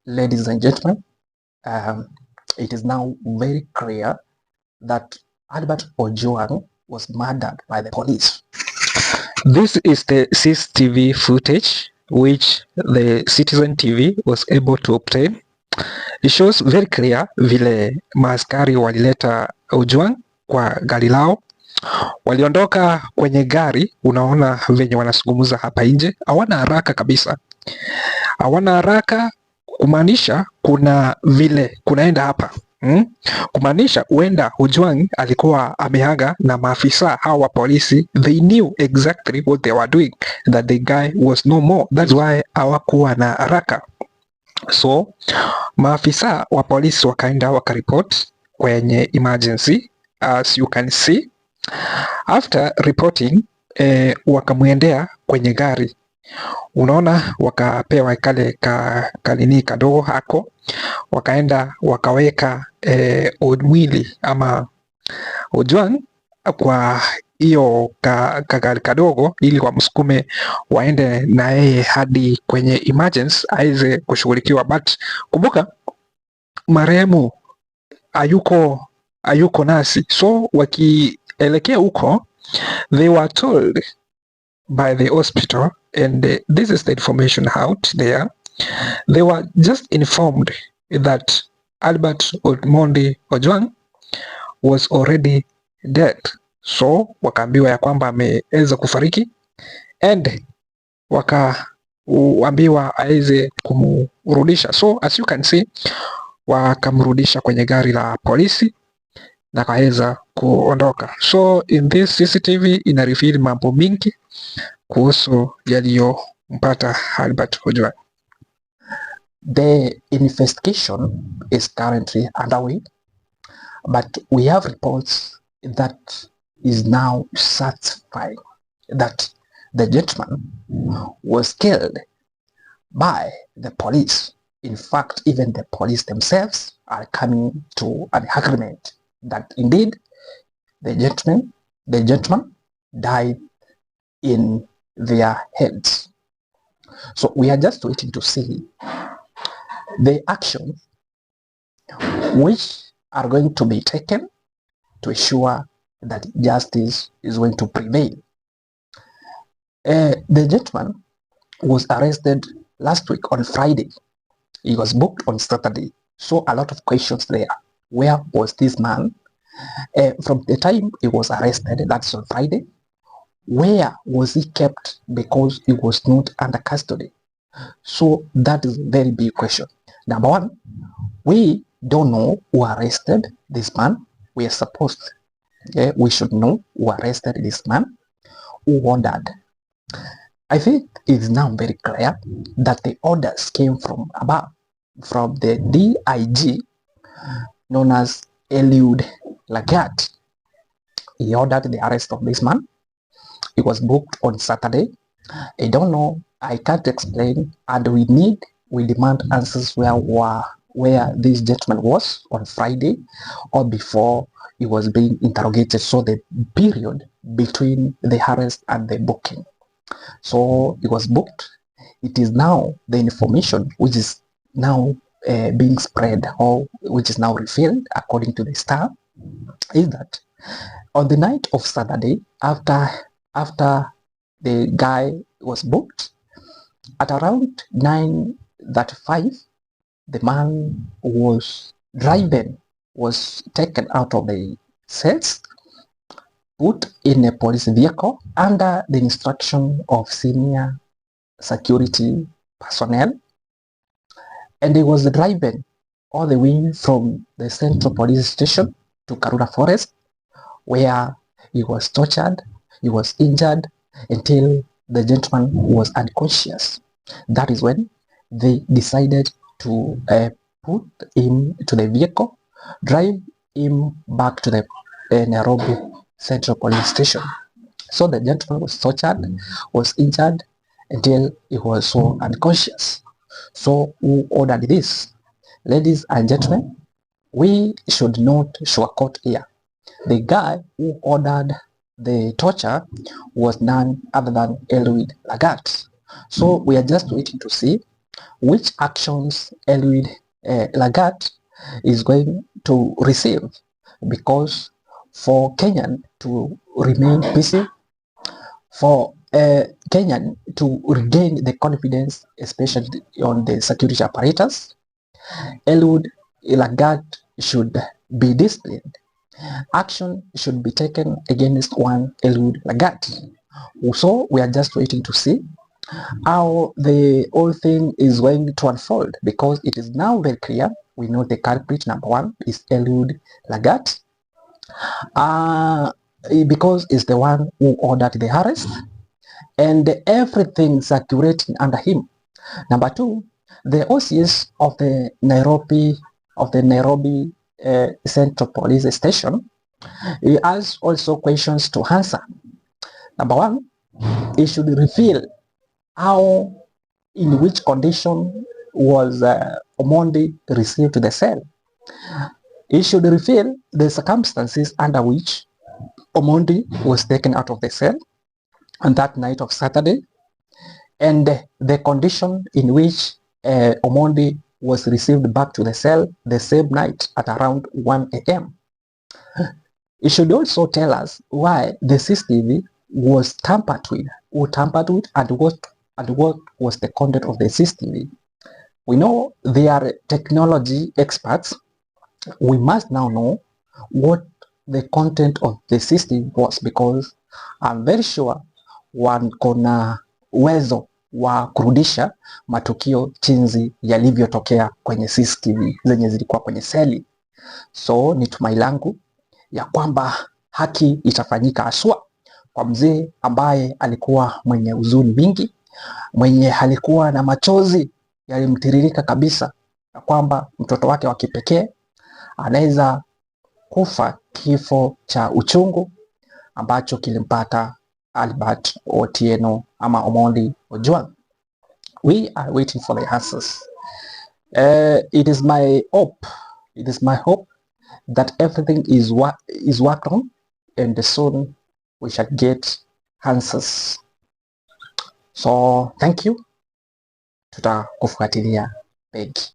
Ladies and gentlemen, um, it is now very clear that Albert Ojwang was murdered by the police. This is the CCTV footage which the Citizen TV was able to obtain. It shows very clear vile maaskari walileta Ojwang kwa gari lao. Waliondoka kwenye gari, unaona venye wanazungumza hapa nje. Hawana haraka kabisa. Hawana haraka kumaanisha kuna vile kunaenda hapa. Kumaanisha huenda Ojwang alikuwa ameaga na maafisa hawa wa polisi. They knew exactly what they were doing, that the guy was no more. That's why hawakuwa na haraka. So maafisa wa polisi wakaenda wakaripot kwenye emergency, as you can see. After reporting, wakamwendea kwenye gari. Unaona, wakapewa kale kalini kadogo hako, wakaenda wakaweka mwili ama Ojwang kwa hiyo kagari kadogo, ili wamsukume waende na yeye hadi kwenye emergency aweze kushughulikiwa. But kumbuka marehemu hayuko nasi, so wakielekea huko, they were told by the hospital, and this is the information out there. They were just informed that Albert Omondi Ojwang was already dead. So wakaambiwa ya kwamba ameweza kufariki, and wakaambiwa aweze kumrudisha. So as you can see, wakamrudisha kwenye gari la polisi na kaweza kuondoka. So in this CCTV ina reveal mambo mingi kuhusu yaliyompata Albert Ojwang. The investigation is currently underway, but we have reports that is now certifying that the gentleman was killed by the police. In fact, even the police themselves are coming to an agreement that indeed the gentleman died in their heads. So we are just waiting to see the actions which are going to be taken to ensure that justice is going to prevail. The gentleman was arrested last week on Friday. He was booked on Saturday. So a lot of questions there. Where was this man from the time he was arrested? That's on Friday. Where was he kept, because he was not under custody? So that is a very big question. Number one, we don't know who arrested this man. We are supposed, we should know who arrested this man, who ordered. I think it's now very clear that the orders came from above, from the DIG known as Eliud Lagat. He ordered the arrest of this man. He was booked on Saturday. I don't know, I can't explain, and we demand answers where this gentleman was on Friday or before he was being interrogated. So the period between the arrest and the booking. So he was booked. It is now the information which is now being spread, or which is now revealed according to the Star, is that on the night of Saturday, after the guy was booked, at around 9:35, the man was taken out of the cells, put in a police vehicle under the instruction of senior security personnel, and he was driven all the way from the Central Police Station to Karura Forest, where he was tortured, he was injured until the gentleman was unconscious. That is when they decided to put him to the vehicle, drive him back to the Nairobi Central Police Station. So the gentleman was tortured, was injured until he was so unconscious. So who ordered this? Ladies and gentlemen, we should not sugarcoat here. The guy who ordered the torture was none other than Eliud Lagat. So we are just waiting to see which actions Eliud Lagat is going to receive, because for Kenyan to remain peaceful, for Kenyan to regain the confidence, especially on the security apparatus, Eliud Lagat should be disciplined. Action should be taken against one Eliud Lagat. So we are just waiting to see how the whole thing is going to unfold, because it is now very clear. We know the culprit number one is Eliud Lagat, because he's the one who ordered the arrest and everything circulating under him. Number two, the OCS of the Nairobi Central Police Station, he has also questions to answer. Number one, he should reveal how, in which condition was Omondi received to the cell. He should reveal the circumstances under which Omondi was taken out of the cell on that night of Saturday, and the condition in which Omondi was received back to the cell the same night at around 1 a.m. He should also tell us why the Cctv was tampered with, who tampered with, and what was the content of the Cctv. We know they are technology experts. We must now know what the content of the Cctv was, because I'm very sure wako na uwezo wa kurudisha matukio jinsi yalivyotokea kwenye Cctv zenye zilikuwa kwenye seli. So ni tumai langu ya kwamba haki itafanyika, haswa kwa mzee ambaye alikuwa mwenye huzuni mingi, mwenye alikuwa na machozi yalimtiririka kabisa, ya kwamba mtoto wake wa kipekee anaweza kufa kifo cha uchungu ambacho kilimpata Albert Omondi Ojwang. We are waiting for the answers. It is my hope that everything is worked on, and soon we shall get answers. So thank you, tutakufuatilia. Thank you.